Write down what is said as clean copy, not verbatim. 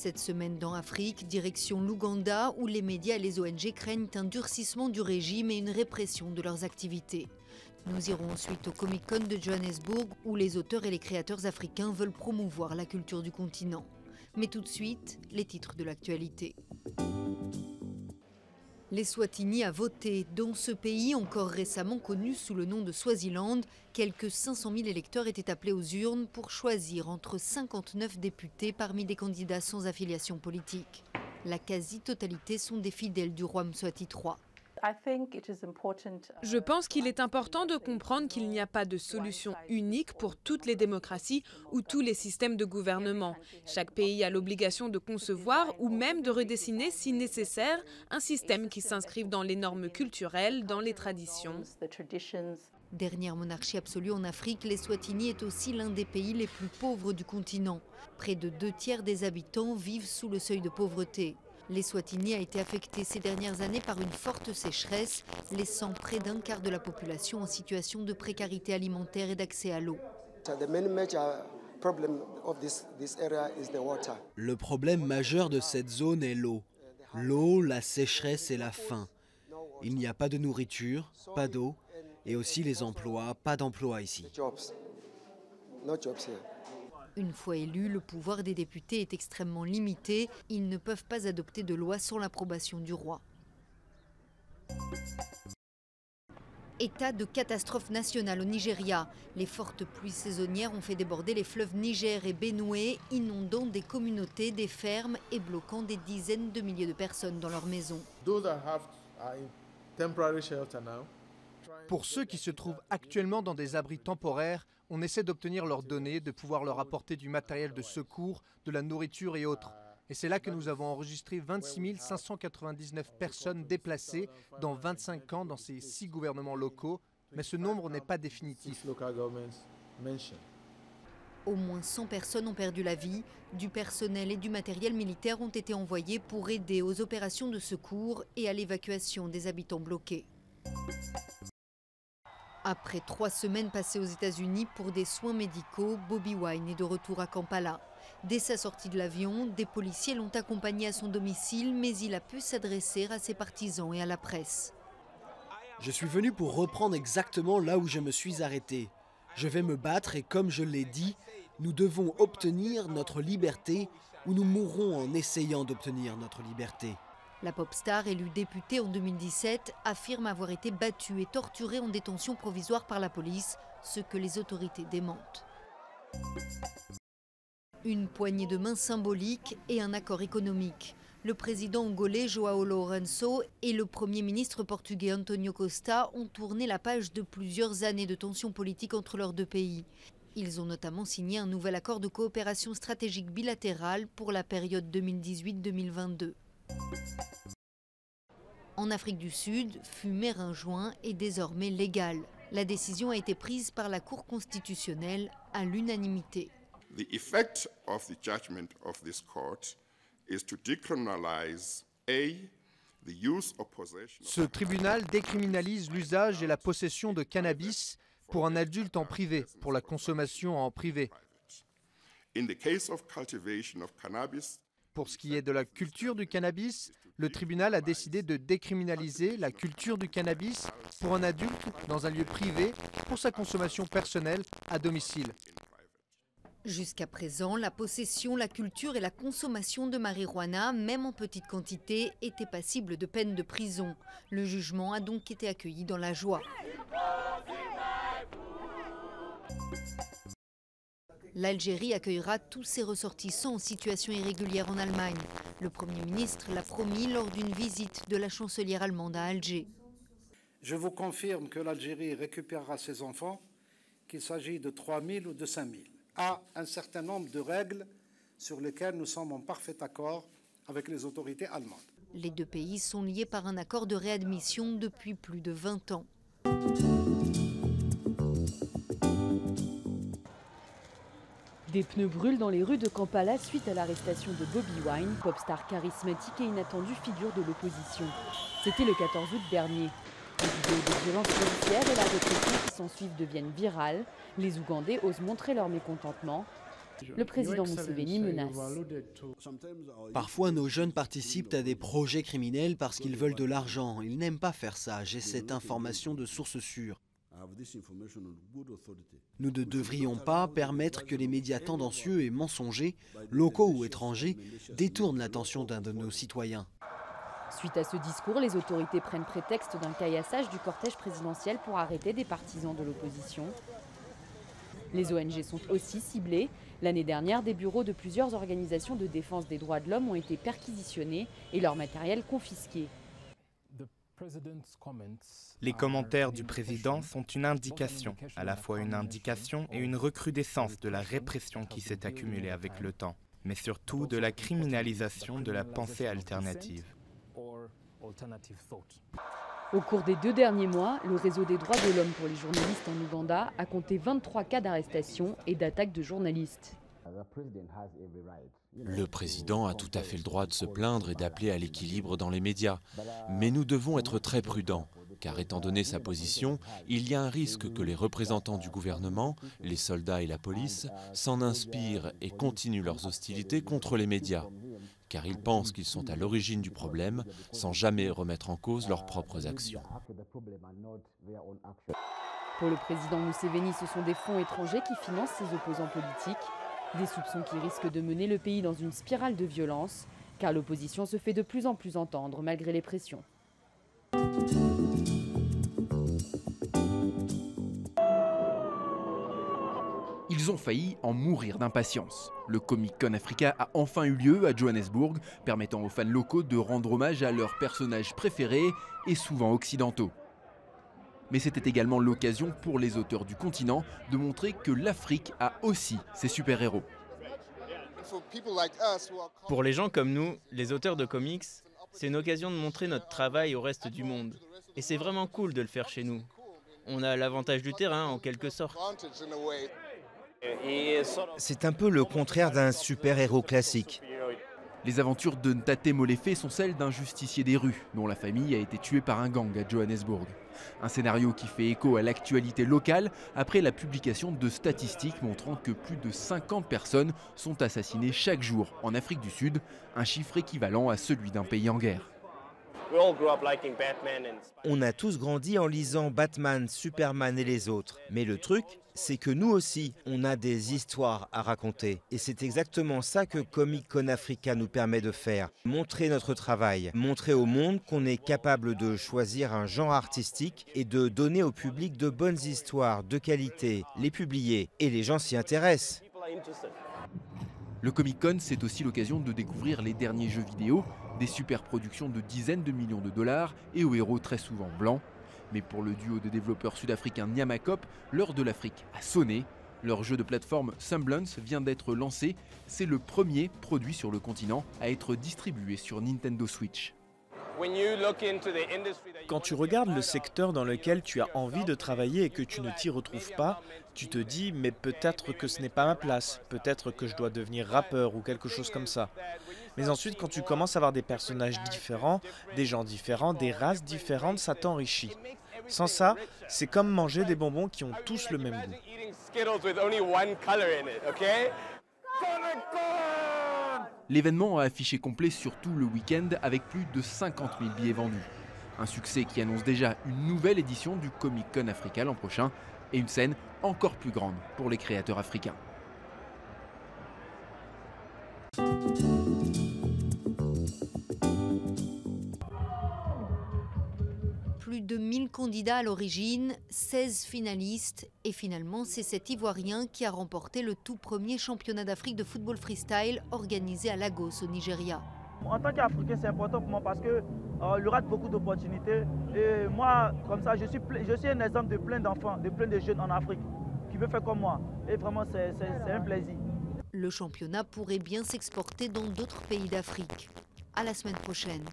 Cette semaine dans Afrique, direction l'Ouganda, où les médias et les ONG craignent un durcissement du régime et une répression de leurs activités. Nous irons ensuite au Comic-Con de Johannesburg, où les auteurs et les créateurs africains veulent promouvoir la culture du continent. Mais tout de suite, les titres de l'actualité. L'Eswatini a voté. Dans ce pays, encore récemment connu sous le nom de Swaziland, quelques 500 000 électeurs étaient appelés aux urnes pour choisir entre 59 députés parmi des candidats sans affiliation politique. La quasi-totalité sont des fidèles du roi Mswati III. Je pense qu'il est important de comprendre qu'il n'y a pas de solution unique pour toutes les démocraties ou tous les systèmes de gouvernement. Chaque pays a l'obligation de concevoir ou même de redessiner, si nécessaire, un système qui s'inscrive dans les normes culturelles, dans les traditions. Dernière monarchie absolue en Afrique, l'Eswatini est aussi l'un des pays les plus pauvres du continent. Près de 2/3 des habitants vivent sous le seuil de pauvreté. L'Eswatini a été affecté ces dernières années par une forte sécheresse, laissant près d'un quart de la population en situation de précarité alimentaire et d'accès à l'eau. Le problème majeur de cette zone est l'eau. L'eau, la sécheresse et la faim. Il n'y a pas de nourriture, pas d'eau, et aussi les emplois, pas d'emplois ici. Une fois élu, le pouvoir des députés est extrêmement limité. Ils ne peuvent pas adopter de loi sans l'approbation du roi. État de catastrophe nationale au Nigeria. Les fortes pluies saisonnières ont fait déborder les fleuves Niger et Benue, inondant des communautés, des fermes et bloquant des dizaines de milliers de personnes dans leurs maisons. Pour ceux qui se trouvent actuellement dans des abris temporaires, on essaie d'obtenir leurs données, de pouvoir leur apporter du matériel de secours, de la nourriture et autres. Et c'est là que nous avons enregistré 26 599 personnes déplacées dans 25 camps dans ces 6 gouvernements locaux, mais ce nombre n'est pas définitif. Au moins 100 personnes ont perdu la vie. Du personnel et du matériel militaire ont été envoyés pour aider aux opérations de secours et à l'évacuation des habitants bloqués. Après 3 semaines passées aux États-Unis pour des soins médicaux, Bobi Wine est de retour à Kampala. Dès sa sortie de l'avion, des policiers l'ont accompagné à son domicile, mais il a pu s'adresser à ses partisans et à la presse. Je suis venu pour reprendre exactement là où je me suis arrêté. Je vais me battre et comme je l'ai dit, nous devons obtenir notre liberté ou nous mourrons en essayant d'obtenir notre liberté. La pop star, élue députée en 2017, affirme avoir été battue et torturée en détention provisoire par la police, ce que les autorités démentent. Une poignée de main symbolique et un accord économique. Le président angolais João Lourenço et le premier ministre portugais António Costa ont tourné la page de plusieurs années de tensions politiques entre leurs deux pays. Ils ont notamment signé un nouvel accord de coopération stratégique bilatérale pour la période 2018-2022. En Afrique du Sud, fumer un joint est désormais légal. La décision a été prise par la Cour constitutionnelle à l'unanimité. The effect of the judgment of this court is to decriminalize the use of possession. Ce tribunal décriminalise l'usage et la possession de cannabis pour un adulte en privé, pour la consommation en privé. In the case of cultivation of cannabis, pour ce qui est de la culture du cannabis, le tribunal a décidé de décriminaliser la culture du cannabis pour un adulte dans un lieu privé pour sa consommation personnelle à domicile. Jusqu'à présent, la possession, la culture et la consommation de marijuana, même en petite quantité, étaient passibles de peine de prison. Le jugement a donc été accueilli dans la joie. L'Algérie accueillera tous ses ressortissants en situation irrégulière en Allemagne. Le Premier ministre l'a promis lors d'une visite de la chancelière allemande à Alger. Je vous confirme que l'Algérie récupérera ses enfants, qu'il s'agit de 3 000 ou de 5 000, à un certain nombre de règles sur lesquelles nous sommes en parfait accord avec les autorités allemandes. Les deux pays sont liés par un accord de réadmission depuis plus de 20 ans. Des pneus brûlent dans les rues de Kampala suite à l'arrestation de Bobi Wine, pop star charismatique et inattendue figure de l'opposition. C'était le 14 août dernier. Les vidéos de violences policières et la répression qui s'ensuivent deviennent virales. Les Ougandais osent montrer leur mécontentement. Le président Museveni menace. Parfois, nos jeunes participent à des projets criminels parce qu'ils veulent de l'argent. Ils n'aiment pas faire ça. J'ai cette information de source sûre. Nous ne devrions pas permettre que les médias tendancieux et mensongers, locaux ou étrangers, détournent l'attention d'un de nos citoyens. Suite à ce discours, les autorités prennent prétexte d'un caillassage du cortège présidentiel pour arrêter des partisans de l'opposition. Les ONG sont aussi ciblées. L'année dernière, des bureaux de plusieurs organisations de défense des droits de l'homme ont été perquisitionnés et leur matériel confisqué. Les commentaires du président sont une indication, à la fois une indication et une recrudescence de la répression qui s'est accumulée avec le temps, mais surtout de la criminalisation de la pensée alternative. Au cours des 2 derniers mois, le réseau des droits de l'homme pour les journalistes en Ouganda a compté 23 cas d'arrestation et d'attaque de journalistes. Le président a tout à fait le droit de se plaindre et d'appeler à l'équilibre dans les médias. Mais nous devons être très prudents, car étant donné sa position, il y a un risque que les représentants du gouvernement, les soldats et la police, s'en inspirent et continuent leurs hostilités contre les médias, car ils pensent qu'ils sont à l'origine du problème, sans jamais remettre en cause leurs propres actions. Pour le président Museveni, ce sont des fonds étrangers qui financent ses opposants politiques. Des soupçons qui risquent de mener le pays dans une spirale de violence, car l'opposition se fait de plus en plus entendre malgré les pressions. Ils ont failli en mourir d'impatience. Le Comic-Con Africa a enfin eu lieu à Johannesburg, permettant aux fans locaux de rendre hommage à leurs personnages préférés et souvent occidentaux. Mais c'était également l'occasion pour les auteurs du continent de montrer que l'Afrique a aussi ses super-héros. Pour les gens comme nous, les auteurs de comics, c'est une occasion de montrer notre travail au reste du monde. Et c'est vraiment cool de le faire chez nous. On a l'avantage du terrain, en quelque sorte. C'est un peu le contraire d'un super-héros classique. Les aventures de Ntate Molefe sont celles d'un justicier des rues, dont la famille a été tuée par un gang à Johannesburg. Un scénario qui fait écho à l'actualité locale après la publication de statistiques montrant que plus de 50 personnes sont assassinées chaque jour en Afrique du Sud, un chiffre équivalent à celui d'un pays en guerre. On a tous grandi en lisant Batman, Superman et les autres. Mais le truc, c'est que nous aussi, on a des histoires à raconter. Et c'est exactement ça que Comic-Con Africa nous permet de faire. Montrer notre travail, montrer au monde qu'on est capable de choisir un genre artistique et de donner au public de bonnes histoires de qualité, les publier. Et les gens s'y intéressent. Le Comic-Con, c'est aussi l'occasion de découvrir les derniers jeux vidéo, des super productions de dizaines de millions de dollars et aux héros très souvent blancs. Mais pour le duo de développeurs sud-africains Nyamakop, l'heure de l'Afrique a sonné. Leur jeu de plateforme Semblance vient d'être lancé. C'est le premier produit sur le continent à être distribué sur Nintendo Switch. Quand tu regardes le secteur dans lequel tu as envie de travailler et que tu ne t'y retrouves pas, tu te dis mais peut-être que ce n'est pas ma place, peut-être que je dois devenir rappeur ou quelque chose comme ça. Mais ensuite quand tu commences à avoir des personnages différents, des gens différents, des races différentes, ça t'enrichit. Sans ça, c'est comme manger des bonbons qui ont tous le même goût. L'événement a affiché complet sur tout le week-end avec plus de 50 000 billets vendus. Un succès qui annonce déjà une nouvelle édition du Comic-Con Africa l'an prochain et une scène encore plus grande pour les créateurs africains. Plus de 1000 candidats à l'origine, 16 finalistes et finalement c'est cet Ivoirien qui a remporté le tout premier championnat d'Afrique de football freestyle organisé à Lagos au Nigeria. En tant qu'Africain, c'est important pour moi parce que il rate beaucoup d'opportunités et moi, comme ça, je suis un exemple de plein d'enfants, de plein de jeunes en Afrique qui veulent faire comme moi et vraiment c'est un plaisir. Le championnat pourrait bien s'exporter dans d'autres pays d'Afrique. À la semaine prochaine.